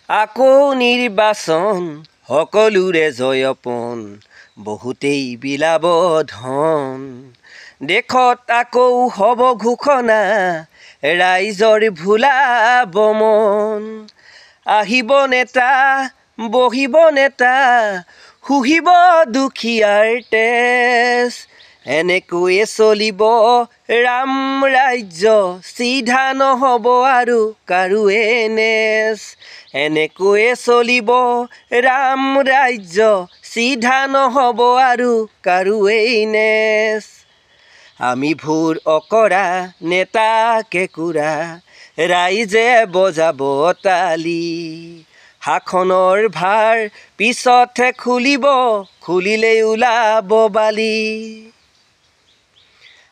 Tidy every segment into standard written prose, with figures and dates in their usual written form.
আকৌ নিৰ্বাচন সকলোৰে জয়পন বহুতেই বিলাব ধন দেশত আকৌ হ'ব ঘোষণা ৰাইজৰ ভুলাব মন আহিব নেতা বহিব নেতা শুহিব দুখীয়াৰ তেজ এনেকৈয়ে চলিব ৰাম ৰাজ্য চিধা নহ'ব আৰু কাৰোৱে নেজ এনেকৈয়ে চলিব ৰাম ৰাজ্য চিধা নহ'ব আৰু কাৰোৱেই নেজ আমি ভোৰ অকৰা নেতা কেঁকুৰা ৰাইজে বজাব তালি শাসনৰ ভাৰ পিছতহে খুলিলেই ওলাব বালি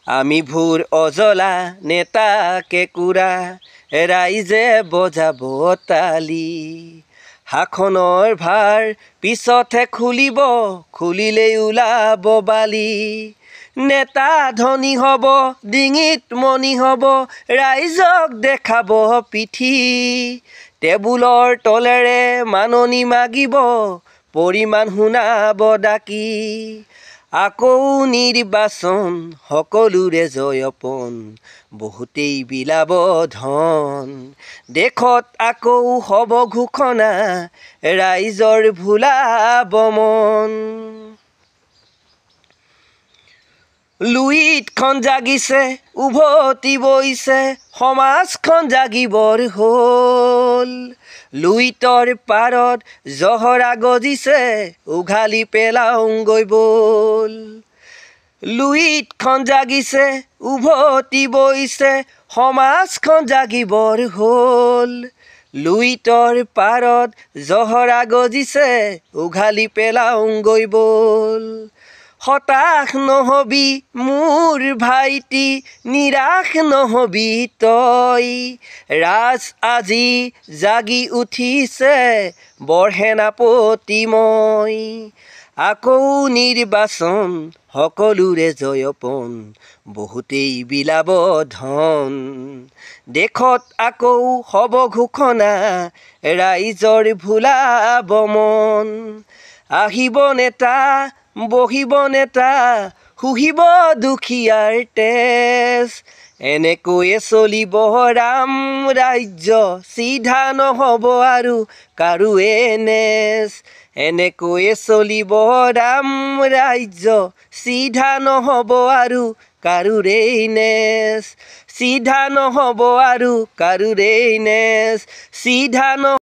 আমি ভোৰ অজলা নেতা কেঁকুৰা ৰাইজে বজাব তালি শাসনৰ ভাৰ পিছতহে খুলিলেই ওলাব বালি নেতা ধনী হ'ব ডিঙিত মণি হ'ব ৰাইজক দেখাব পিঠি টেবুলৰ তলেৰে মাননি মাগিব পৰিমাণ শুনাব ডাকি আকৌ নিৰ্বাচন সকলোৰে জয়পন বহুতেই বিলাব ধন দেশত আকৌ হ'ব ঘোষণা ৰাইজৰ ভুলাব মন লুইতখন জাগিছে উভতি বৈছে সমাজখন জাগিবৰ হ'ল লুইতৰ পাৰত জহৰা গজিছে উঘালি পেলাওঁগৈ বল লুইতখন জাগিছে উভতি বৈছে সমাজখন জাগিবৰ হ'ল লুইতৰ পাৰত জহৰা গজিছে উঘালি পেলাওঁগৈ বল হতাশ নহবি মোৰ ভাইটি নিৰাশ নহবি তই ৰাজ আজি জাগি উঠিছে বৰ সেনাপতিময় আকৌ নিৰ্বাচন সকলোৰে জয়পন বহুতেই বিলাব ধন দেশত আকৌ হ'ব ঘোষণা ৰাইজৰ ভুলাব মন আহিব নেতা বহিব নেতা শুহিব দুখীয়াৰ তেজ এনেকৈয়ে চলিব ৰাম ৰাজ্য চিধা নহ'ব আৰু কাৰোৱে নেজ এনেকৈয়ে চলিব ৰাম ৰাজ্য চিধা নহ'ব আৰু কাৰোৰেই নেজ চিধা নহ'ব আৰু কাৰোৰেই নেজ চিধা